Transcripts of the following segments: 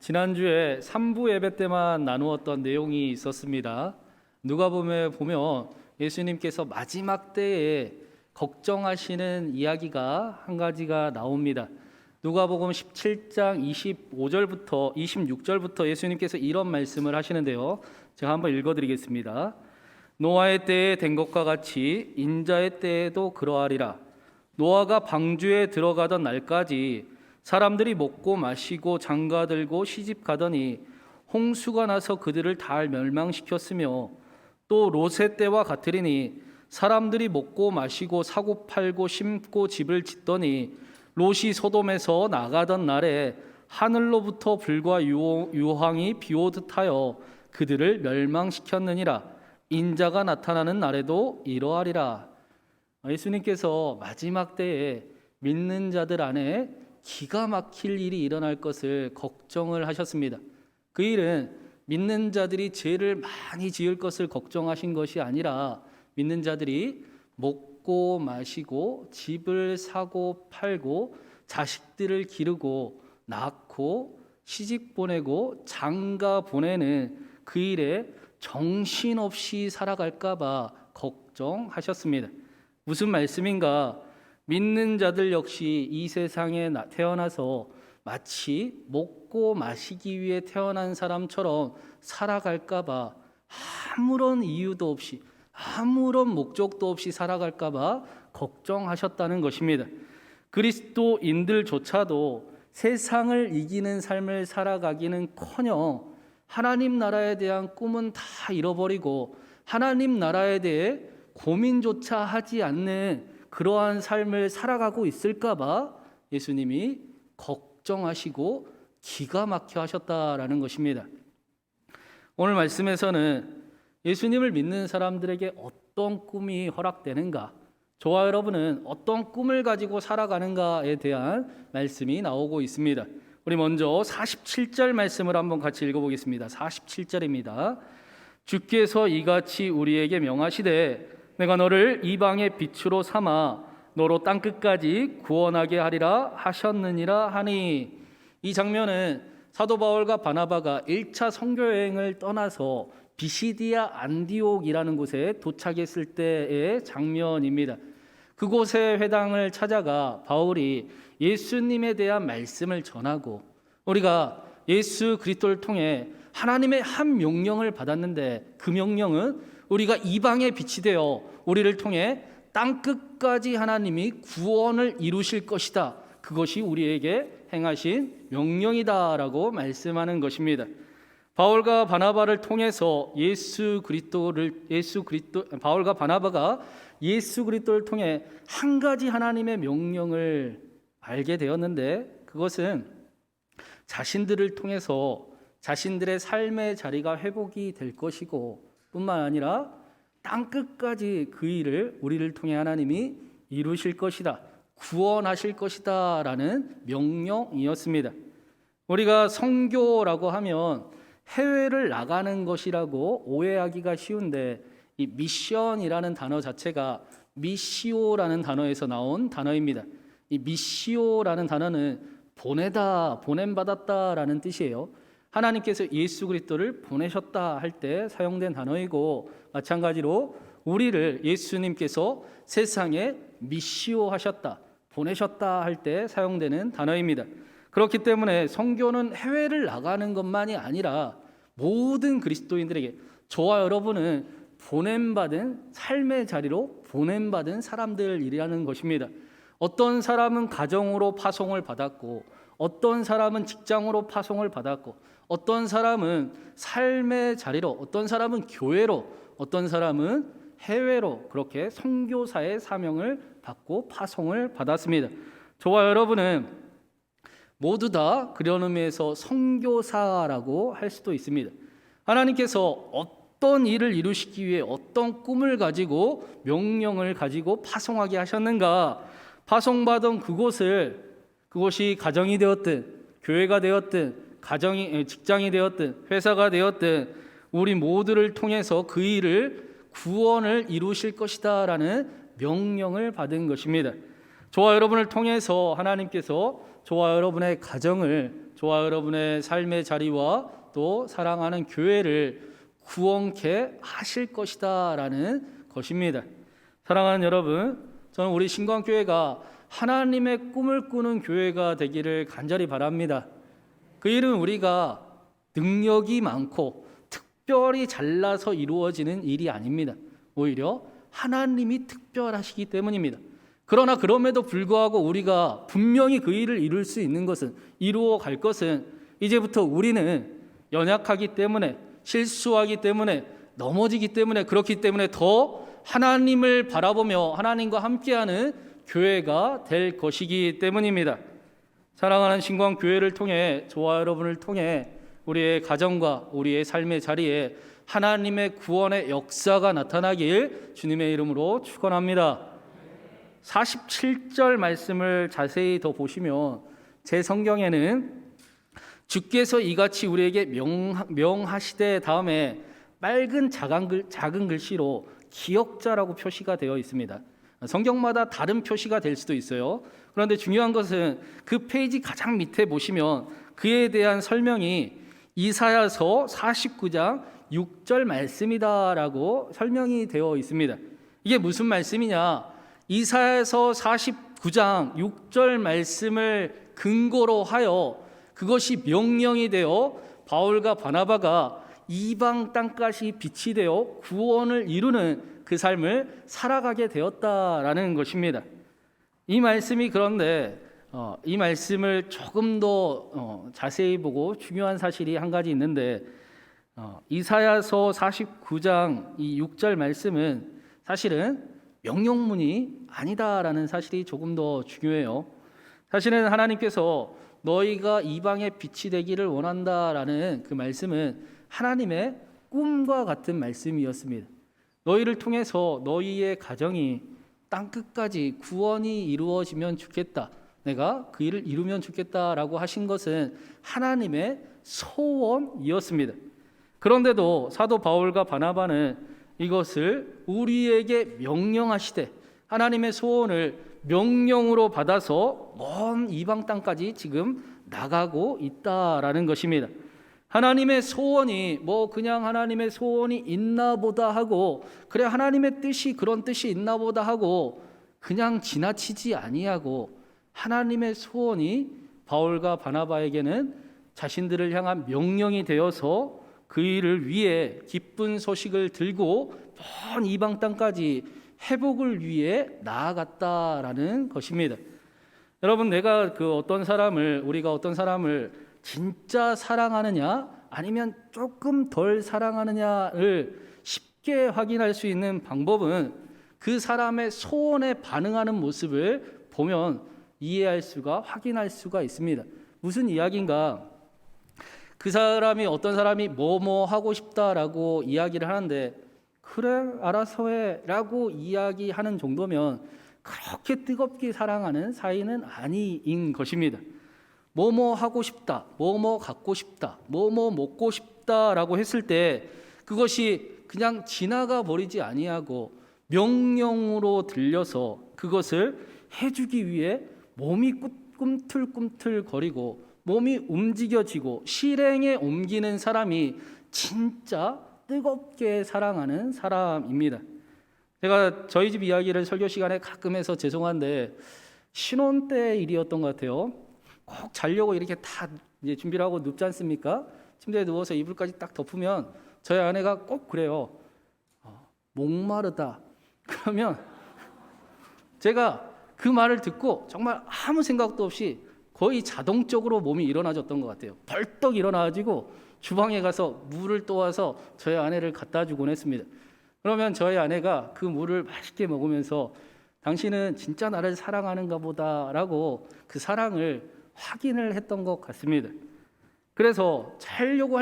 지난주에 3부 예배 때만 나누었던 내용이 있었습니다. 누가복음에 보면 예수님께서 마지막 때에 걱정하시는 이야기가 한 가지가 나옵니다. 누가복음 17장 25절부터 26절부터 예수님께서 이런 말씀을 하시는데요. 제가 한번 읽어드리겠습니다. 노아의 때에 된 것과 같이 인자의 때에도 그러하리라. 노아가 방주에 들어가던 날까지 사람들이 먹고 마시고 장가들고 시집가더니 홍수가 나서 그들을 다 멸망시켰으며 또 롯의 때와 같으리니 사람들이 먹고 마시고 사고 팔고 심고 집을 짓더니 롯이 소돔에서 나가던 날에 하늘로부터 불과 유황이 비오듯 하여 그들을 멸망시켰느니라. 인자가 나타나는 날에도 이러하리라. 예수님께서 마지막 때에 믿는 자들 안에 기가 막힐 일이 일어날 것을 걱정을 하셨습니다. 그 일은 믿는 자들이 죄를 많이 지을 것을 걱정하신 것이 아니라 믿는 자들이 먹고 마시고 집을 사고 팔고 자식들을 기르고 낳고 시집 보내고 장가 보내는 그 일에 정신없이 살아갈까 봐 걱정하셨습니다. 무슨 말씀인가? 믿는 자들 역시 이 세상에 태어나서 마치 먹고 마시기 위해 태어난 사람처럼 살아갈까 봐 아무런 이유도 없이 아무런 목적도 없이 살아갈까 봐 걱정하셨다는 것입니다. 그리스도인들조차도 세상을 이기는 삶을 살아가기는커녕 하나님 나라에 대한 꿈은 다 잃어버리고 하나님 나라에 대해 고민조차 하지 않는 그러한 삶을 살아가고 있을까 봐 예수님이 걱정하시고 기가 막혀 하셨다라는 것입니다. 오늘 말씀에서는 예수님을 믿는 사람들에게 어떤 꿈이 허락되는가, 저와 여러분은 어떤 꿈을 가지고 살아가는가에 대한 말씀이 나오고 있습니다. 우리 먼저 47절 말씀을 한번 같이 읽어보겠습니다. 47절입니다. 주께서 이같이 우리에게 명하시되 내가 너를 이방의 빛으로 삼아 너로 땅끝까지 구원하게 하리라 하셨느니라 하니, 이 장면은 사도 바울과 바나바가 1차 선교 여행을 떠나서 비시디아 안디옥이라는 곳에 도착했을 때의 장면입니다. 그곳의 회당을 찾아가 바울이 예수님에 대한 말씀을 전하고, 우리가 예수 그리스도를 통해 하나님의 한 명령을 받았는데 그 명령은 우리가 이방의 빛이 되어 우리를 통해 땅끝까지 하나님이 구원을 이루실 것이다. 그것이 우리에게 행하신 명령이다라고 말씀하는 것입니다. 바울과 바나바를 통해서 바울과 바나바가 예수 그리스도를 통해 한 가지 하나님의 명령을 알게 되었는데, 그것은 자신들을 통해서 자신들의 삶의 자리가 회복이 될 것이고 뿐만 아니라 땅끝까지 그 일을 우리를 통해 하나님이 이루실 것이다, 구원하실 것이다 라는 명령이었습니다. 우리가 선교라고 하면 해외를 나가는 것이라고 오해하기가 쉬운데, 이 미션이라는 단어 자체가 미시오라는 단어에서 나온 단어입니다. 이 미시오라는 단어는 보내다, 보냄받았다라는 뜻이에요. 하나님께서 예수 그리스도를 보내셨다 할 때 사용된 단어이고, 마찬가지로 우리를 예수님께서 세상에 미시오 하셨다, 보내셨다 할 때 사용되는 단어입니다. 그렇기 때문에 선교는 해외를 나가는 것만이 아니라 모든 그리스도인들에게, 저와 여러분은 보냄받은 삶의 자리로 보냄받은 사람들이라는 것입니다. 어떤 사람은 가정으로 파송을 받았고, 어떤 사람은 직장으로 파송을 받았고, 어떤 사람은 삶의 자리로, 어떤 사람은 교회로, 어떤 사람은 해외로 그렇게 선교사의 사명을 받고 파송을 받았습니다. 저와 여러분은 모두 다 그런 의미에서 선교사라고 할 수도 있습니다. 하나님께서 어떤 일을 이루시기 위해 어떤 꿈을 가지고 명령을 가지고 파송하게 하셨는가, 파송받은 그곳이 가정이 되었든 교회가 되었든 직장이 되었든 회사가 되었든 우리 모두를 통해서 그 일을 구원을 이루실 것이다 라는 명령을 받은 것입니다. 저와 여러분을 통해서 하나님께서 저와 여러분의 가정을, 저와 여러분의 삶의 자리와 또 사랑하는 교회를 구원케 하실 것이다라는 것입니다. 사랑하는 여러분, 저는 우리 신광교회가 하나님의 꿈을 꾸는 교회가 되기를 간절히 바랍니다. 그 일은 우리가 능력이 많고 특별히 잘나서 이루어지는 일이 아닙니다. 오히려 하나님이 특별하시기 때문입니다. 그러나 그럼에도 불구하고 우리가 분명히 그 일을 이룰 수 있는 것은, 이루어 갈 것은, 이제부터 우리는 연약하기 때문에, 실수하기 때문에, 넘어지기 때문에, 그렇기 때문에 더 하나님을 바라보며 하나님과 함께하는 교회가 될 것이기 때문입니다. 사랑하는 신광교회를 통해, 저와 여러분을 통해 우리의 가정과 우리의 삶의 자리에 하나님의 구원의 역사가 나타나길 주님의 이름으로 축원합니다. 47절 말씀을 자세히 더 보시면 제 성경에는 주께서 이같이 우리에게 명하시되 다음에 빨간 작은 글씨로 기억자라고 표시가 되어 있습니다. 성경마다 다른 표시가 될 수도 있어요. 그런데 중요한 것은 그 페이지 가장 밑에 보시면 그에 대한 설명이 이사야서 49장 6절 말씀이다라고 설명이 되어 있습니다. 이게 무슨 말씀이냐? 이사야서 49장 6절 말씀을 근거로 하여 그것이 명령이 되어 바울과 바나바가 이방 땅까지 빛이 되어 구원을 이루는 그 삶을 살아가게 되었다라는 것입니다. 이 말씀이 그런데 이 말씀을 조금 더 자세히 보고 중요한 사실이 한 가지 있는데, 이사야서 49장 이 6절 말씀은 사실은 명령문이 아니다라는 사실이 조금 더 중요해요. 사실은 하나님께서 너희가 이방의 빛이 되기를 원한다라는 그 말씀은 하나님의 꿈과 같은 말씀이었습니다. 너희를 통해서 너희의 가정이 땅끝까지 구원이 이루어지면 좋겠다, 내가 그 일을 이루면 좋겠다라고 하신 것은 하나님의 소원이었습니다. 그런데도 사도 바울과 바나바는 이것을 우리에게 명령하시되 하나님의 소원을 명령으로 받아서 먼 이방 땅까지 지금 나가고 있다라는 것입니다. 하나님의 소원이 그냥 하나님의 소원이 있나 보다 하고, 그래 하나님의 뜻이 그런 뜻이 있나 보다 하고 그냥 지나치지 아니하고, 하나님의 소원이 바울과 바나바에게는 자신들을 향한 명령이 되어서 그 일을 위해 기쁜 소식을 들고 먼 이방 땅까지 회복을 위해 나아갔다라는 것입니다. 여러분, 우리가 어떤 사람을 진짜 사랑하느냐 아니면 조금 덜 사랑하느냐를 쉽게 확인할 수 있는 방법은 그 사람의 소원에 반응하는 모습을 보면 확인할 수가 있습니다. 무슨 이야기인가? 어떤 사람이 뭐뭐 하고 싶다라고 이야기를 하는데, 그래 알아서 해 라고 이야기하는 정도면 그렇게 뜨겁게 사랑하는 사이는 아닌 것입니다. 뭐뭐 하고 싶다, 뭐뭐 갖고 싶다, 뭐뭐 먹고 싶다라고 했을 때 그것이 그냥 지나가 버리지 아니하고 명령으로 들려서 그것을 해주기 위해 몸이 꿈틀꿈틀거리고 몸이 움직여지고 실행에 옮기는 사람이 진짜 뜨겁게 사랑하는 사람입니다. 제가 저희 집 이야기를 설교 시간에 가끔 해서 죄송한데, 신혼 때 일이었던 것 같아요. 꼭 자려고 이렇게 다 이제 준비를 하고 눕지 않습니까? 침대에 누워서 이불까지 딱 덮으면 저희 아내가 꼭 그래요. 목마르다. 그러면 제가 그 말을 듣고 정말 아무 생각도 없이 거의 자동적으로 몸이 일어나졌던 것 같아요. 벌떡 일어나가지고 주방에 가서 물을 떠와서 저희 아내를 갖다 주곤 했습니다. 그러면 저희 아내가 그 물을 맛있게 먹으면서 당신은 진짜 나를 사랑하는가 보다라고 그 사랑을 확인을 했던 것 같습니다. 그래서 자려고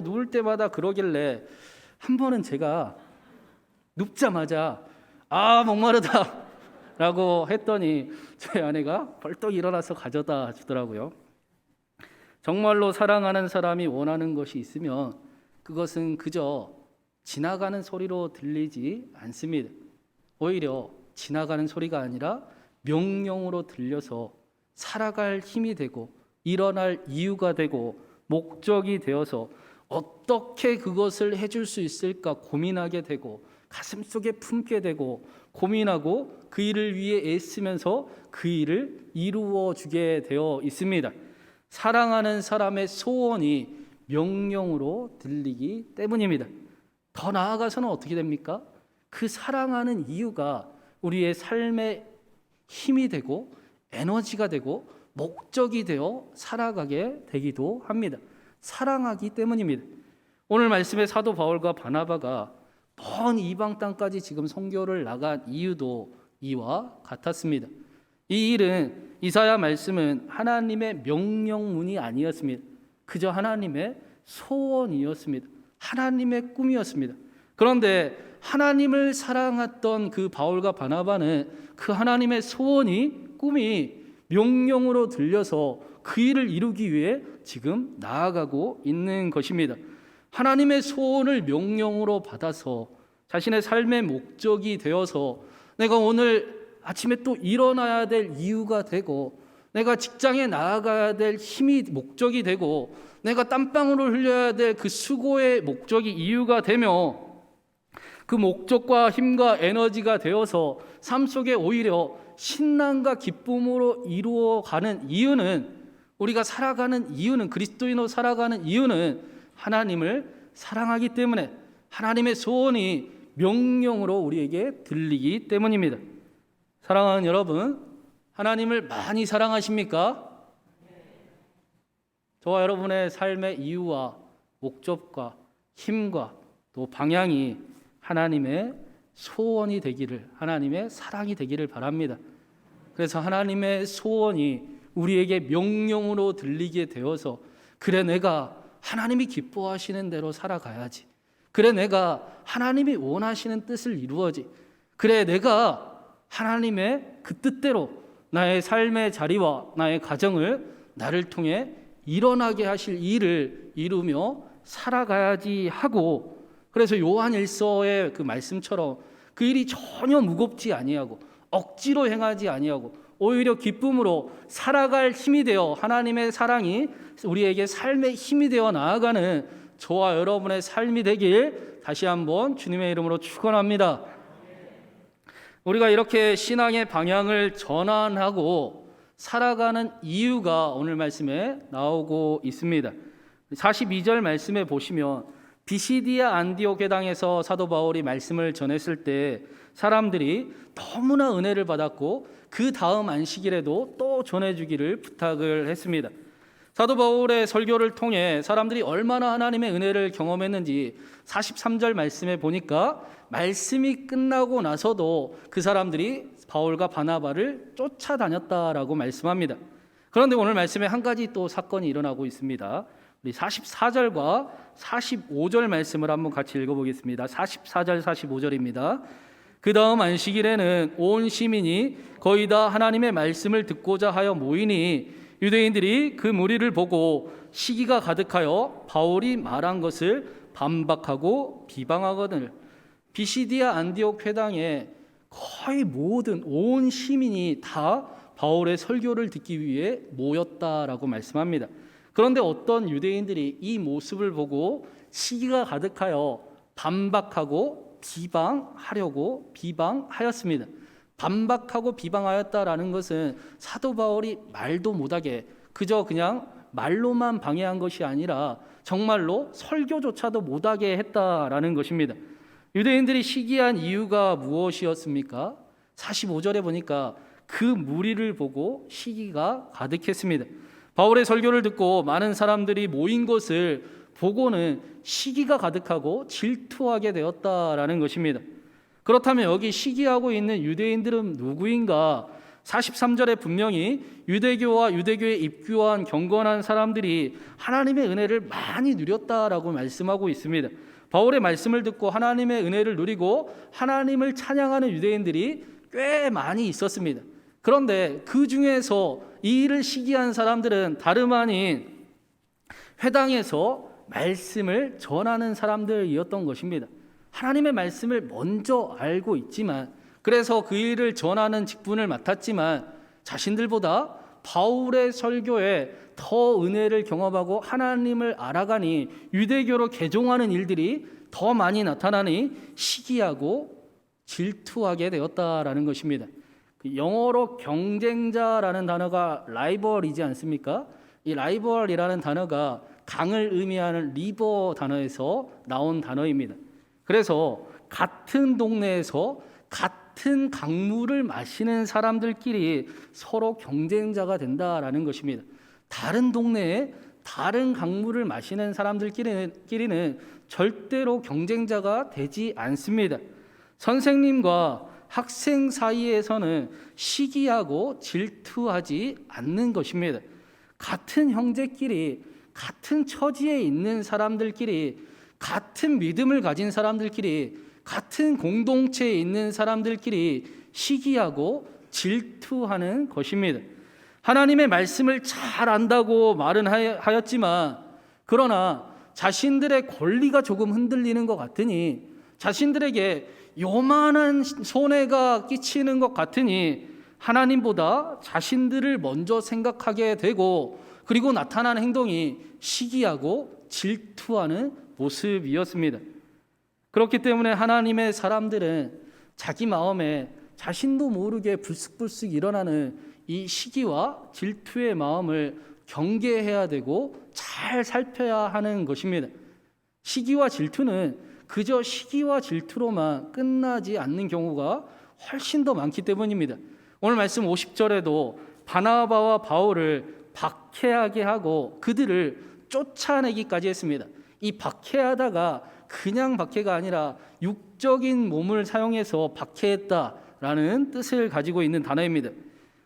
누울 때마다 그러길래 한 번은 제가 눕자마자 목마르다 라고 했더니 저희 아내가 벌떡 일어나서 가져다 주더라고요. 정말로 사랑하는 사람이 원하는 것이 있으면 그것은 그저 지나가는 소리로 들리지 않습니다. 오히려 지나가는 소리가 아니라 명령으로 들려서 살아갈 힘이 되고 일어날 이유가 되고 목적이 되어서 어떻게 그것을 해줄 수 있을까 고민하게 되고 가슴속에 품게 되고 고민하고 그 일을 위해 애쓰면서 그 일을 이루어 주게 되어 있습니다. 사랑하는 사람의 소원이 명령으로 들리기 때문입니다. 더 나아가서는 어떻게 됩니까? 그 사랑하는 이유가 우리의 삶의 힘이 되고 에너지가 되고 목적이 되어 살아가게 되기도 합니다. 사랑하기 때문입니다. 오늘 말씀의 사도 바울과 바나바가 먼 이방 땅까지 지금 선교를 나간 이유도 이와 같았습니다. 이 일은 이사야 말씀은 하나님의 명령문이 아니었습니다. 그저 하나님의 소원이었습니다. 하나님의 꿈이었습니다. 그런데 하나님을 사랑했던 그 바울과 바나바는 그 하나님의 소원이 꿈이 명령으로 들려서 그 일을 이루기 위해 지금 나아가고 있는 것입니다. 하나님의 소원을 명령으로 받아서 자신의 삶의 목적이 되어서 내가 오늘 아침에 또 일어나야 될 이유가 되고 내가 직장에 나아가야 될 힘이 목적이 되고 내가 땀방울을 흘려야 될 그 수고의 목적이 이유가 되며 그 목적과 힘과 에너지가 되어서 삶 속에 오히려 신랑과 기쁨으로 이루어가는 이유는 우리가 살아가는 이유는 그리스도인으로 살아가는 이유는 하나님을 사랑하기 때문에 하나님의 소원이 명령으로 우리에게 들리기 때문입니다. 사랑하는 여러분, 하나님을 많이 사랑하십니까? 저와 여러분의 삶의 이유와 목적과 힘과 또 방향이 하나님의 소원이 되기를, 하나님의 사랑이 되기를 바랍니다. 그래서 하나님의 소원이 우리에게 명령으로 들리게 되어서 그래 내가 하나님이 기뻐하시는 대로 살아가야지. 그래 내가 하나님이 원하시는 뜻을 이루어지. 그래 내가 하나님의 그 뜻대로 나의 삶의 자리와 나의 가정을 나를 통해 일어나게 하실 일을 이루며 살아가야지 하고, 그래서 요한 1서의 그 말씀처럼 그 일이 전혀 무겁지 아니하고 억지로 행하지 아니하고 오히려 기쁨으로 살아갈 힘이 되어 하나님의 사랑이 우리에게 삶의 힘이 되어 나아가는 저와 여러분의 삶이 되길 다시 한번 주님의 이름으로 축원합니다. 우리가 이렇게 신앙의 방향을 전환하고 살아가는 이유가 오늘 말씀에 나오고 있습니다. 42절 말씀에 보시면 비시디아 안디옥 회당에서 사도 바울이 말씀을 전했을 때 사람들이 너무나 은혜를 받았고 그 다음 안식일에도 또 전해주기를 부탁을 했습니다. 사도 바울의 설교를 통해 사람들이 얼마나 하나님의 은혜를 경험했는지 43절 말씀에 보니까 말씀이 끝나고 나서도 그 사람들이 바울과 바나바를 쫓아다녔다라고 말씀합니다. 그런데 오늘 말씀에 한 가지 또 사건이 일어나고 있습니다. 우리 44절과 45절 말씀을 한번 같이 읽어보겠습니다. 44절 45절입니다. 그 다음 안식일에는 온 시민이 거의 다 하나님의 말씀을 듣고자 하여 모이니 유대인들이 그 무리를 보고 시기가 가득하여 바울이 말한 것을 반박하고 비방하거늘. 비시디아 안디옥 회당에 거의 모든 온 시민이 다 바울의 설교를 듣기 위해 모였다라고 말씀합니다. 그런데 어떤 유대인들이 이 모습을 보고 시기가 가득하여 반박하고 비방하였습니다. 반박하고 비방하였다라는 것은 사도 바울이 말도 못하게 그저 그냥 말로만 방해한 것이 아니라 정말로 설교조차도 못하게 했다라는 것입니다. 유대인들이 시기한 이유가 무엇이었습니까? 45절에 보니까 그 무리를 보고 시기가 가득했습니다. 바울의 설교를 듣고 많은 사람들이 모인 것을 보고는 시기가 가득하고 질투하게 되었다라는 것입니다. 그렇다면 여기 시기하고 있는 유대인들은 누구인가? 43절에 분명히 유대교와 유대교에 입교한 경건한 사람들이 하나님의 은혜를 많이 누렸다라고 말씀하고 있습니다. 바울의 말씀을 듣고 하나님의 은혜를 누리고 하나님을 찬양하는 유대인들이 꽤 많이 있었습니다. 그런데 그 중에서 이 일을 시기한 사람들은 다름 아닌 회당에서 말씀을 전하는 사람들이었던 것입니다. 하나님의 말씀을 먼저 알고 있지만, 그래서 그 일을 전하는 직분을 맡았지만 자신들보다 바울의 설교에 더 은혜를 경험하고 하나님을 알아가니 유대교로 개종하는 일들이 더 많이 나타나니 시기하고 질투하게 되었다라는 것입니다. 영어로 경쟁자라는 단어가 라이벌이지 않습니까? 이 라이벌이라는 단어가 강을 의미하는 리버 단어에서 나온 단어입니다. 그래서 같은 동네에서 같은 강물을 마시는 사람들끼리 서로 경쟁자가 된다라는 것입니다. 다른 동네에 다른 강물을 마시는 사람들끼리는 절대로 경쟁자가 되지 않습니다. 선생님과 학생 사이에서는 시기하고 질투하지 않는 것입니다. 같은 형제끼리, 같은 처지에 있는 사람들끼리, 같은 믿음을 가진 사람들끼리, 같은 공동체에 있는 사람들끼리 시기하고 질투하는 것입니다. 하나님의 말씀을 잘 안다고 말은 하였지만, 그러나 자신들의 권리가 조금 흔들리는 것 같으니, 자신들에게 요만한 손해가 끼치는 것 같으니 하나님보다 자신들을 먼저 생각하게 되고, 그리고 나타나는 행동이 시기하고 질투하는 모습이었습니다. 그렇기 때문에 하나님의 사람들은 자기 마음에 자신도 모르게 불쑥불쑥 일어나는 이 시기와 질투의 마음을 경계해야 되고 잘 살펴야 하는 것입니다. 시기와 질투는 그저 시기와 질투로만 끝나지 않는 경우가 훨씬 더 많기 때문입니다. 오늘 말씀 50절에도 바나바와 바울을 박해하게 하고 그들을 쫓아내기까지 했습니다. 이 박해하다가 그냥 박해가 아니라 육적인 몸을 사용해서 박해했다라는 뜻을 가지고 있는 단어입니다.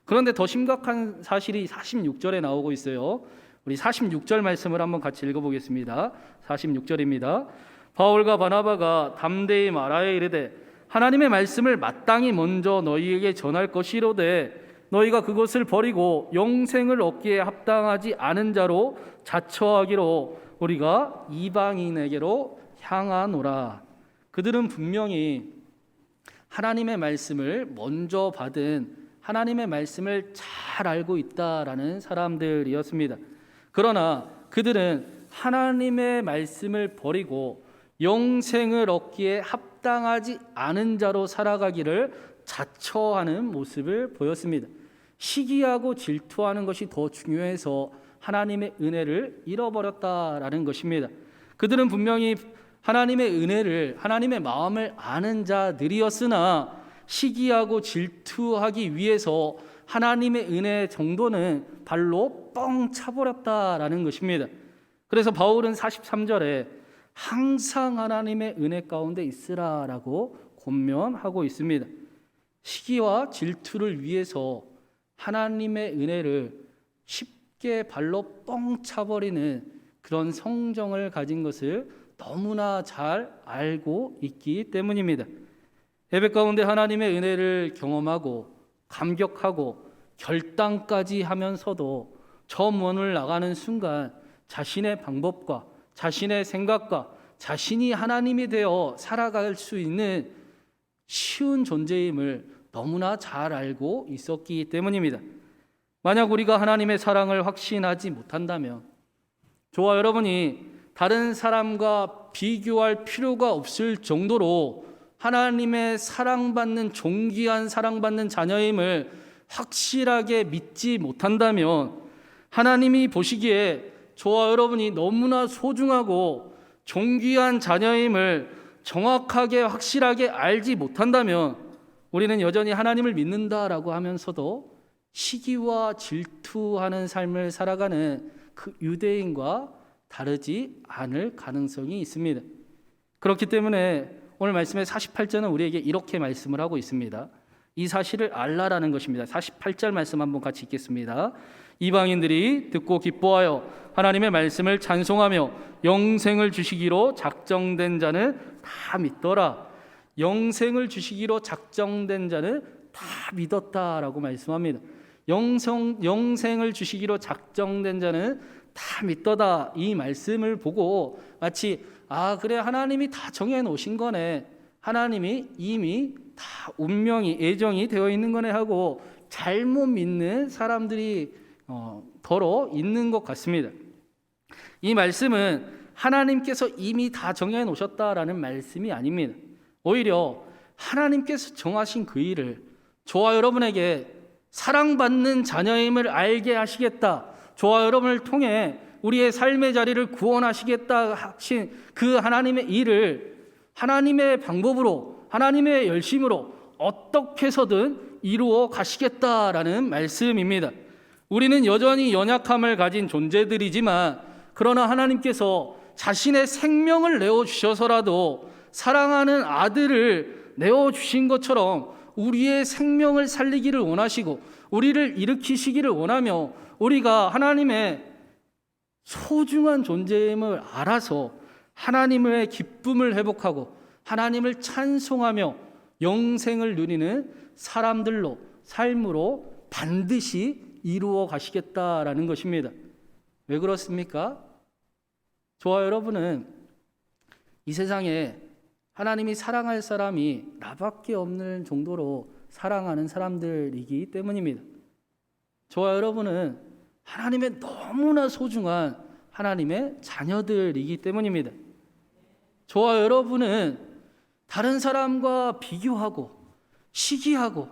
그런데 더 심각한 사실이 46절에 나오고 있어요. 우리 46절 말씀을 한번 같이 읽어보겠습니다. 46절입니다. 바울과 바나바가 담대히 말하여 이르되 하나님의 말씀을 마땅히 먼저 너희에게 전할 것이로되 너희가 그것을 버리고 영생을 얻기에 합당하지 않은 자로 자처하기로 우리가 이방인에게로 향하노라. 그들은 분명히 하나님의 말씀을 먼저 받은, 하나님의 말씀을 잘 알고 있다라는 사람들이었습니다. 그러나 그들은 하나님의 말씀을 버리고 영생을 얻기에 합당하지 않은 자로 살아가기를 자처하는 모습을 보였습니다. 시기하고 질투하는 것이 더 중요해서 하나님의 은혜를 잃어버렸다라는 것입니다. 그들은 분명히 하나님의 은혜를, 하나님의 마음을 아는 자들이었으나 시기하고 질투하기 위해서 하나님의 은혜 정도는 발로 뻥 차버렸다라는 것입니다. 그래서 바울은 43절에 항상 하나님의 은혜 가운데 있으라라고 권면하고 있습니다. 시기와 질투를 위해서 하나님의 은혜를 쉽게 발로 뻥 차버리는 그런 성정을 가진 것을 너무나 잘 알고 있기 때문입니다. 예배 가운데 하나님의 은혜를 경험하고 감격하고 결단까지 하면서도 저 문을 나가는 순간 자신의 방법과 자신의 생각과 자신이 하나님이 되어 살아갈 수 있는 쉬운 존재임을 너무나 잘 알고 있었기 때문입니다. 만약 우리가 하나님의 사랑을 확신하지 못한다면 저와 여러분이 다른 사람과 비교할 필요가 없을 정도로 하나님의 사랑받는, 존귀한 사랑받는 자녀임을 확실하게 믿지 못한다면, 하나님이 보시기에 저와 여러분이 너무나 소중하고 존귀한 자녀임을 정확하게 확실하게 알지 못한다면 우리는 여전히 하나님을 믿는다라고 하면서도 시기와 질투하는 삶을 살아가는 그 유대인과 다르지 않을 가능성이 있습니다. 그렇기 때문에 오늘 말씀의 48절은 우리에게 이렇게 말씀을 하고 있습니다. 이 사실을 알라라는 것입니다. 48절 말씀 한번 같이 읽겠습니다. 이방인들이 듣고 기뻐하여 하나님의 말씀을 찬송하며 영생을 주시기로 작정된 자는 다 믿더라. 영생을 주시기로 작정된 자는 다 믿었다라고 말씀합니다. 영생을 주시기로 작정된 자는 다 믿더다. 이 말씀을 보고 마치 그래, 하나님이 다 정해 놓으신 거네, 하나님이 이미 다 운명이, 예정이 되어 있는 거네 하고 잘못 믿는 사람들이 더러 있는 것 같습니다. 이 말씀은 하나님께서 이미 다 정해 놓으셨다라는 말씀이 아닙니다. 오히려 하나님께서 정하신 그 일을 저와 여러분에게 사랑받는 자녀임을 알게 하시겠다, 저와 여러분을 통해 우리의 삶의 자리를 구원하시겠다 하신 그 하나님의 일을 하나님의 방법으로, 하나님의 열심으로 어떻게 해서든 이루어 가시겠다라는 말씀입니다. 우리는 여전히 연약함을 가진 존재들이지만, 그러나 하나님께서 자신의 생명을 내어주셔서라도 사랑하는 아들을 내어주신 것처럼 우리의 생명을 살리기를 원하시고 우리를 일으키시기를 원하며, 우리가 하나님의 소중한 존재임을 알아서 하나님의 기쁨을 회복하고 하나님을 찬송하며 영생을 누리는 사람들로, 삶으로 반드시 이루어 가시겠다라는 것입니다. 왜 그렇습니까? 저와 여러분은 이 세상에 하나님이 사랑할 사람이 나밖에 없는 정도로 사랑하는 사람들이기 때문입니다. 저와 여러분은 하나님의 너무나 소중한 하나님의 자녀들이기 때문입니다. 저와 여러분은 다른 사람과 비교하고 시기하고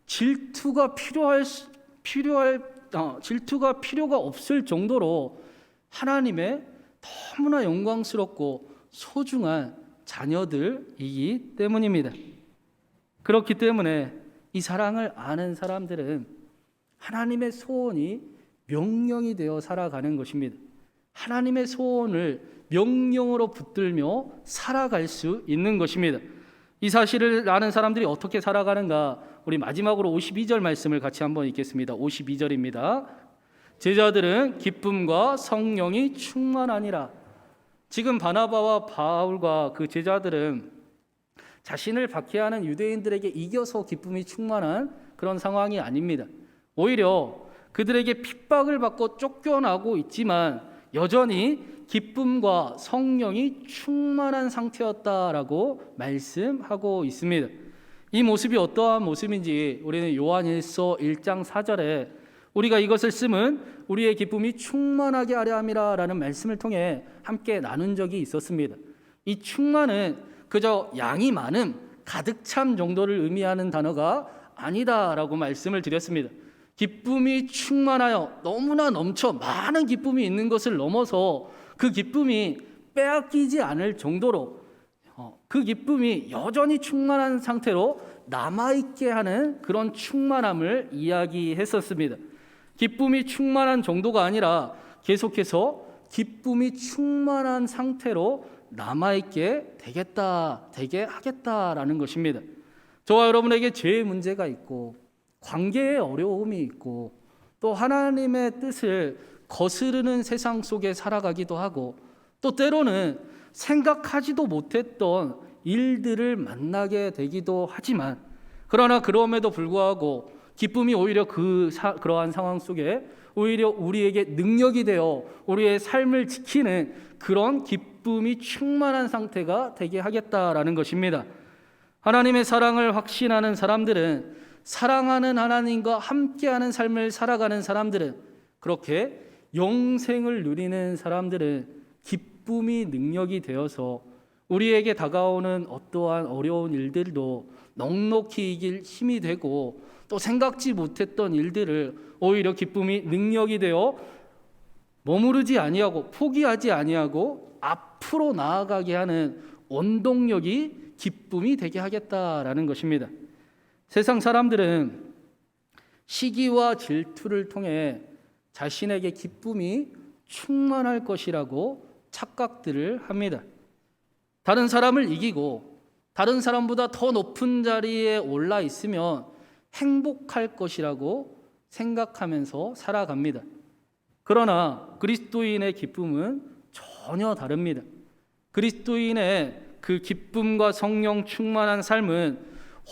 질투가 필요가 없을 정도로 하나님의 너무나 영광스럽고 소중한 자녀들이기 때문입니다. 그렇기 때문에 이 사랑을 아는 사람들은 하나님의 소원이 명령이 되어 살아가는 것입니다. 하나님의 소원을 명령으로 붙들며 살아갈 수 있는 것입니다. 이 사실을 아는 사람들이 어떻게 살아가는가, 우리 마지막으로 52절 말씀을 같이 한번 읽겠습니다. 52절입니다. 제자들은 기쁨과 성령이 충만하니라. 지금 바나바와 바울과 그 제자들은 자신을 박해하는 유대인들에게 이겨서 기쁨이 충만한 그런 상황이 아닙니다. 오히려 그들에게 핍박을 받고 쫓겨나고 있지만 여전히 기쁨과 성령이 충만한 상태였다라고 말씀하고 있습니다. 이 모습이 어떠한 모습인지 우리는 요한일서 1장 4절에 우리가 이것을 쓰면 우리의 기쁨이 충만하게 하려 함이라라는 말씀을 통해 함께 나눈 적이 있었습니다. 이 충만은 그저 양이 많음, 가득 참 정도를 의미하는 단어가 아니다라고 말씀을 드렸습니다. 기쁨이 충만하여 너무나 넘쳐 많은 기쁨이 있는 것을 넘어서 그 기쁨이 빼앗기지 않을 정도로 그 기쁨이 여전히 충만한 상태로 남아있게 하는 그런 충만함을 이야기했었습니다. 기쁨이 충만한 정도가 아니라 계속해서 기쁨이 충만한 상태로 남아있게 되게 하겠다라는 것입니다. 저와 여러분에게 죄의 문제가 있고 관계의 어려움이 있고 또 하나님의 뜻을 거스르는 세상 속에 살아가기도 하고 또 때로는 생각하지도 못했던 일들을 만나게 되기도 하지만, 그러나 그럼에도 불구하고 기쁨이 오히려 그러한 상황 속에 오히려 우리에게 능력이 되어 우리의 삶을 지키는 그런 기쁨이 충만한 상태가 되게 하겠다라는 것입니다. 하나님의 사랑을 확신하는 사람들은, 사랑하는 하나님과 함께하는 삶을 살아가는 사람들은, 그렇게 영생을 누리는 사람들은 기쁨이 능력이 되어서 우리에게 다가오는 어떠한 어려운 일들도 넉넉히 이길 힘이 되고 또 생각지 못했던 일들을 오히려 기쁨이 능력이 되어 머무르지 아니하고 포기하지 아니하고 앞으로 나아가게 하는 원동력이 기쁨이 되게 하겠다라는 것입니다. 세상 사람들은 시기와 질투를 통해 자신에게 기쁨이 충만할 것이라고 착각들을 합니다. 다른 사람을 이기고 다른 사람보다 더 높은 자리에 올라 있으면 행복할 것이라고 생각하면서 살아갑니다. 그러나 그리스도인의 기쁨은 전혀 다릅니다. 그리스도인의 그 기쁨과 성령 충만한 삶은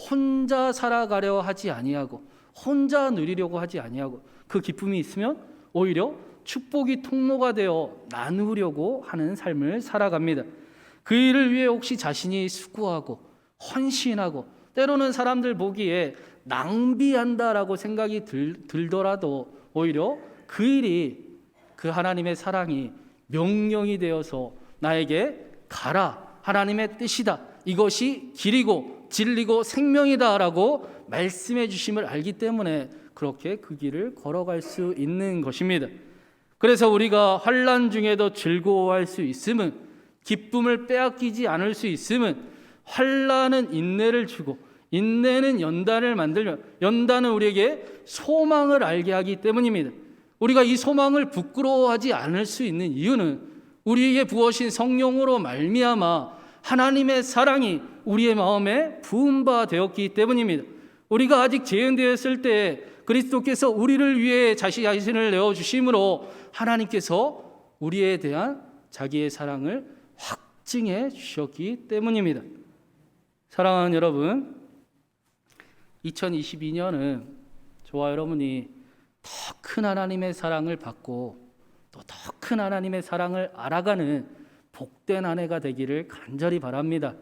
혼자 살아가려 하지 아니하고 혼자 누리려고 하지 아니하고 그 기쁨이 있으면 오히려 축복이 통로가 되어 나누려고 하는 삶을 살아갑니다. 그 일을 위해 혹시 자신이 수고하고 헌신하고 때로는 사람들 보기에 낭비한다라고 생각이 들더라도 오히려 그 일이, 그 하나님의 사랑이 명령이 되어서 나에게 가라, 하나님의 뜻이다, 이것이 길이고 진리고 생명이다 라고 말씀해 주심을 알기 때문에 그렇게 그 길을 걸어갈 수 있는 것입니다. 그래서 우리가 환난 중에도 즐거워할 수 있음은, 기쁨을 빼앗기지 않을 수 있음은, 환난은 인내를 주고 인내는 연단을 만들며 연단은 우리에게 소망을 알게 하기 때문입니다. 우리가 이 소망을 부끄러워하지 않을 수 있는 이유는 우리에게 부어신 성령으로 말미암아 하나님의 사랑이 우리의 마음에 부은 바 되었기 때문입니다. 우리가 아직 재현되었을 때 그리스도께서 우리를 위해 자신을 내어주심으로 하나님께서 우리에 대한 자기의 사랑을 확증해 주셨기 때문입니다. 사랑하는 여러분, 2022년은 저와 여러분이 더 큰 하나님의 사랑을 받고 또 더 큰 하나님의 사랑을 알아가는 복된 한 해가 되기를 간절히 바랍니다.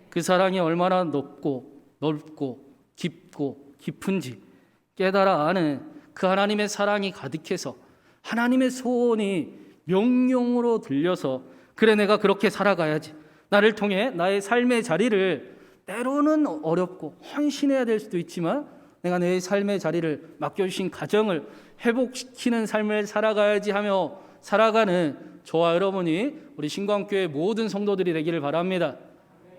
그 사랑이 얼마나 넓고 깊고 깊은지 깨달아 아는 그 하나님의 사랑이 가득해서 하나님의 소원이 명령으로 들려서 그래, 내가 그렇게 살아가야지, 나를 통해 나의 삶의 자리를, 때로는 어렵고 헌신해야 될 수도 있지만 내가 내 삶의 자리를, 맡겨주신 가정을 회복시키는 삶을 살아가야지 하며 살아가는 저와 여러분이, 우리 신광교회 모든 성도들이 되기를 바랍니다.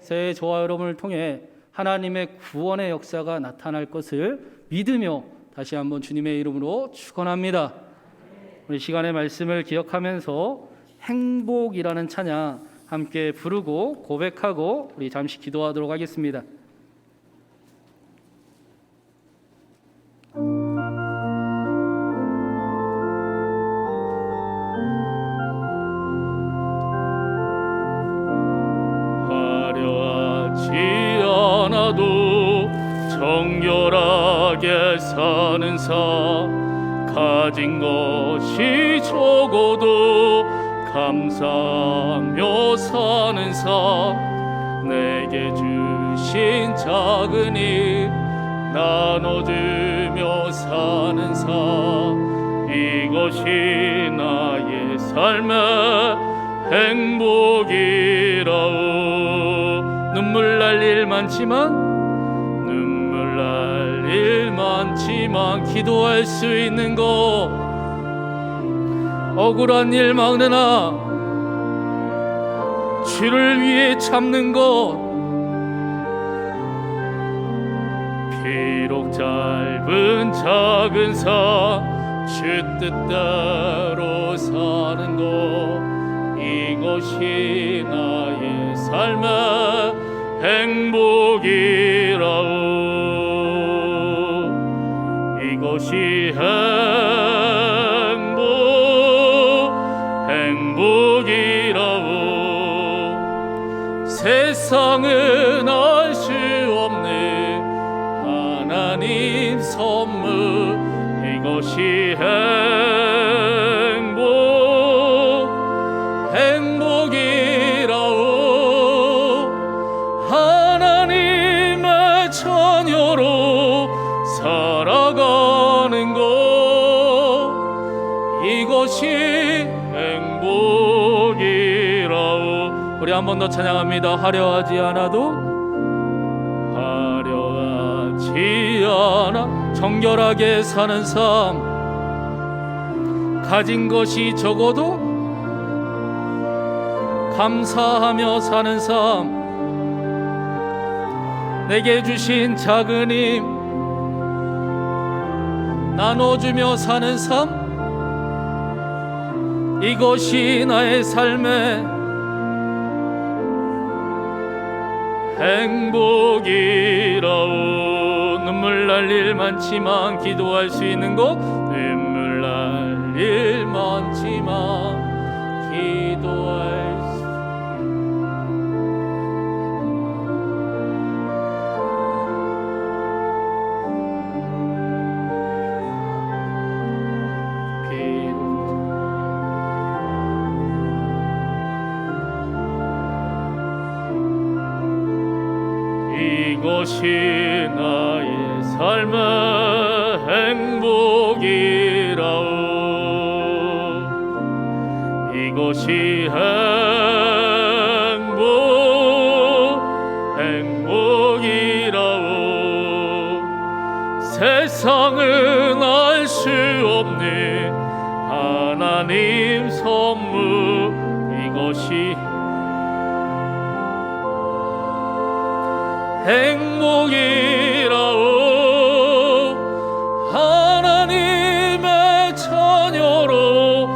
새해 저와 여러분을 통해 하나님의 구원의 역사가 나타날 것을 믿으며 다시 한번 주님의 이름으로 축원합니다. 우리 시간의 말씀을 기억하면서 행복이라는 찬양 함께 부르고 고백하고 우리 잠시 기도하도록 하겠습니다. 화려하지 않아도 정결하게 사는 삶, 가진 것이 적어도 감사하며 사는 삶, 내게 주신 작은 일 나눠주며 사는 삶, 이것이 나의 삶의 행복이라오. 눈물 날 일 많지만 기도할 수 있는 것, 억울한 일 막느나 주를 위해 참는 것, 비록 짧은 작은 삶 주 뜻대로 사는 것, 이것이 나의 삶의 행복이라오. 이것이 행복이라오. 세상은 알 수 없는 하나님 선물, 이것이 행복이라오. 하나님의 자녀로 살아가는 것, 이것이 행복이라오. 우리 한 번 더 찬양합니다. 화려하지 않아도 정결하게 사는 삶, 가진 것이 적어도 감사하며 사는 삶, 내게 주신 작은 힘 나눠주며 사는 삶, 이것이 나의 삶의 행복이라오. 눈물 날 일 많지만 기도할 수 있는 것, 눈물 날 일 많지만 기도할 수 이것이 나의 삶의 행복이라오. 이것이 행복이라오. 세상은 알 수 없는 하나님 선물, 이것이 행복이라오. 하나님의 자녀로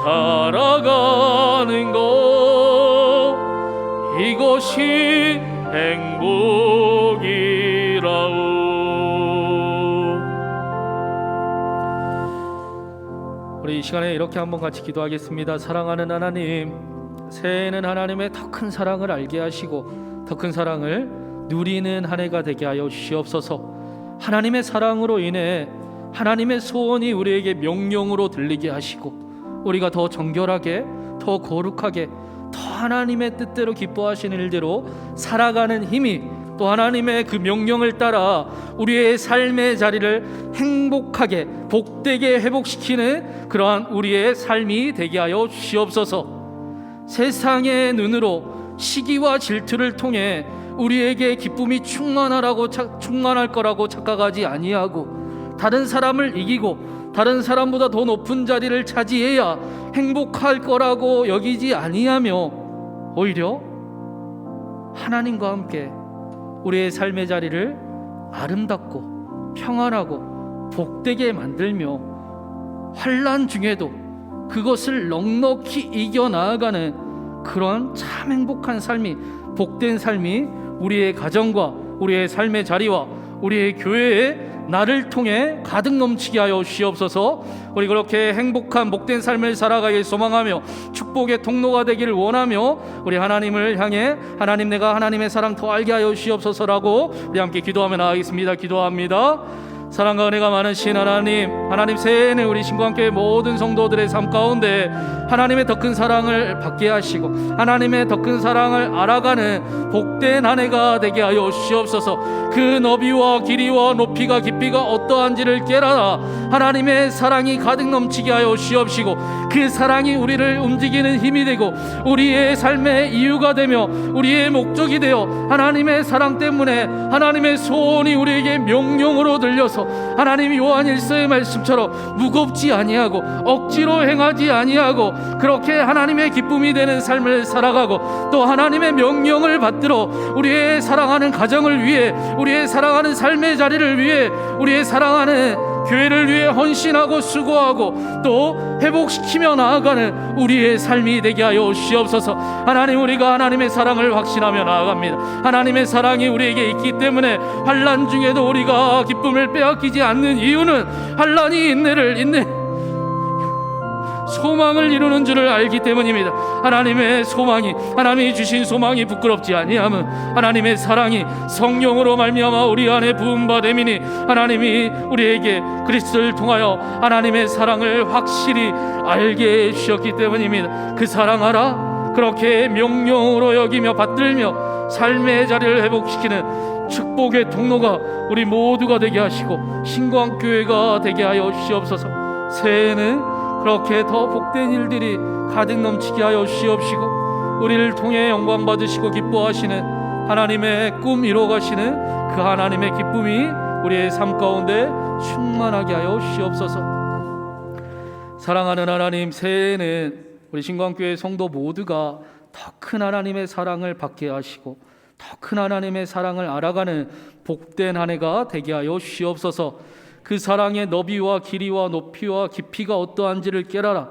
살아가는 것, 이것이 행복이라오. 우리 이 시간에 이렇게 한번 같이 기도하겠습니다. 사랑하는 하나님, 새해에는 하나님의 더 큰 사랑을 알게 하시고 더 큰 사랑을 누리는 한 해가 되게 하여 주시옵소서. 하나님의 사랑으로 인해 하나님의 소원이 우리에게 명령으로 들리게 하시고 우리가 더 정결하게, 더 거룩하게, 더 하나님의 뜻대로 기뻐하시는 일대로 살아가는 힘이, 또 하나님의 그 명령을 따라 우리의 삶의 자리를 행복하게, 복되게 회복시키는 그러한 우리의 삶이 되게 하여 주시옵소서. 세상의 눈으로 시기와 질투를 통해 우리에게 기쁨이 충만할 거라고 착각하지 아니하고, 다른 사람을 이기고 다른 사람보다 더 높은 자리를 차지해야 행복할 거라고 여기지 아니하며, 오히려 하나님과 함께 우리의 삶의 자리를 아름답고 평안하고 복되게 만들며 환난 중에도 그것을 넉넉히 이겨나가는 그런 참 행복한 삶이, 복된 삶이 우리의 가정과 우리의 삶의 자리와 우리의 교회에 나를 통해 가득 넘치게 하여 주시옵소서. 우리 그렇게 행복한 복된 삶을 살아가길 소망하며 축복의 통로가 되기를 원하며 우리 하나님을 향해 하나님, 내가 하나님의 사랑 더 알게 하여 주시옵소서라고 우리 함께 기도하며 나아가겠습니다. 기도합니다. 사랑과 은혜가 많으신 하나님, 하나님 새해에는 우리 신광교회 모든 성도들의 삶 가운데 하나님의 더 큰 사랑을 받게 하시고 하나님의 더 큰 사랑을 알아가는 복된 한 해가 되게 하여 주시옵소서. 그 너비와 길이와 높이가 깊이가 어떠한지를 깨달아 하나님의 사랑이 가득 넘치게 하여 주시옵시고, 그 사랑이 우리를 움직이는 힘이 되고 우리의 삶의 이유가 되며 우리의 목적이 되어 하나님의 사랑 때문에 하나님의 소원이 우리에게 명령으로 들려서 하나님 요한 1서의 말씀처럼 무겁지 아니하고 억지로 행하지 아니하고 그렇게 하나님의 기쁨이 되는 삶을 살아가고, 또 하나님의 명령을 받들어 우리의 사랑하는 가정을 위해, 우리의 사랑하는 삶의 자리를 위해, 우리의 사랑하는 교회를 위해 헌신하고 수고하고 또 회복시키며 나아가는 우리의 삶이 되게 하여 주시옵소서. 하나님, 우리가 하나님의 사랑을 확신하며 나아갑니다. 하나님의 사랑이 우리에게 있기 때문에 환난 중에도 우리가 기쁨을 빼앗기지 않는 이유는 환난이 소망을 이루는 줄을 알기 때문입니다. 하나님의 소망이, 하나님이 주신 소망이 부끄럽지 아니함은 하나님의 사랑이 성령으로 말미암아 우리 안에 부음받음이니, 하나님이 우리에게 그리스도를 통하여 하나님의 사랑을 확실히 알게 해주셨기 때문입니다. 그 사랑 알아 그렇게 명령으로 여기며 받들며 삶의 자리를 회복시키는 축복의 통로가 우리 모두가 되게 하시고 신광교회가 되게 하여 주시옵소서. 새해에는 그렇게 더 복된 일들이 가득 넘치게 하여 주시옵시고, 우리를 통해 영광 받으시고 기뻐하시는 하나님의 꿈 이루어가시는 그 하나님의 기쁨이 우리의 삶 가운데 충만하게 하여 주시옵소서. 사랑하는 하나님, 새해에는 우리 신광교회 성도 모두가 더 큰 하나님의 사랑을 받게 하시고 더 큰 하나님의 사랑을 알아가는 복된 한 해가 되게 하여 주시옵소서. 그 사랑의 너비와 길이와 높이와 깊이가 어떠한지를 깨달아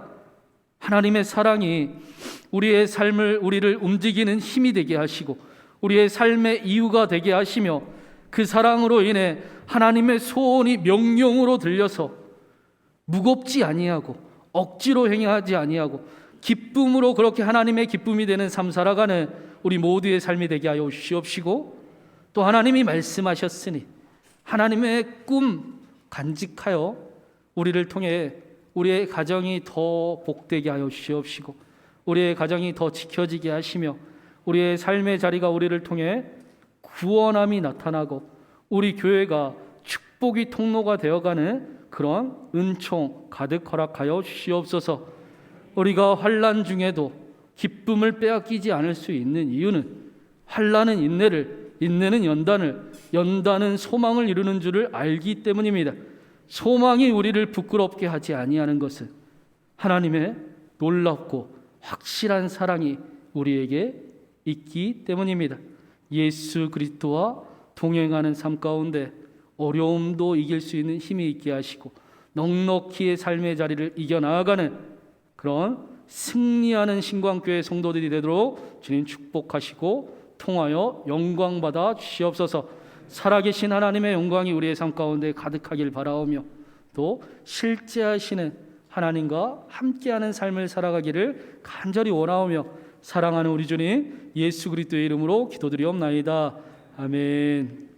하나님의 사랑이 우리의 삶을, 우리를 움직이는 힘이 되게 하시고 우리의 삶의 이유가 되게 하시며, 그 사랑으로 인해 하나님의 소원이 명령으로 들려서 무겁지 아니하고 억지로 행하지 아니하고 기쁨으로 그렇게 하나님의 기쁨이 되는 삶 살아가는 우리 모두의 삶이 되게 하여 주시옵시고, 또 하나님이 말씀하셨으니 하나님의 꿈 간직하여 우리를 통해 우리의 가정이 더 복되게 하여 주시옵시고, 우리의 가정이 더 지켜지게 하시며 우리의 삶의 자리가 우리를 통해 구원함이 나타나고 우리 교회가 축복이 통로가 되어가는 그런 은총 가득 허락하여 주시옵소서. 우리가 환난 중에도 기쁨을 빼앗기지 않을 수 있는 이유는 환난은 인내를, 인내는 연단을, 연단은 소망을 이루는 줄을 알기 때문입니다. 소망이 우리를 부끄럽게 하지 아니하는 것은 하나님의 놀랍고 확실한 사랑이 우리에게 있기 때문입니다. 예수 그리스도와 동행하는 삶 가운데 어려움도 이길 수 있는 힘이 있게 하시고 넉넉히 삶의 자리를 이겨나가는 그런 승리하는 신광교회 성도들이 되도록 주님 축복하시고 통하여 영광받아 주시옵소서. 살아계신 하나님의 영광이 우리의 삶 가운데 가득하길 바라오며 또 실제하시는 하나님과 함께하는 삶을 살아가기를 간절히 원하오며 사랑하는 우리 주님 예수 그리스도의 이름으로 기도드리옵나이다. 아멘.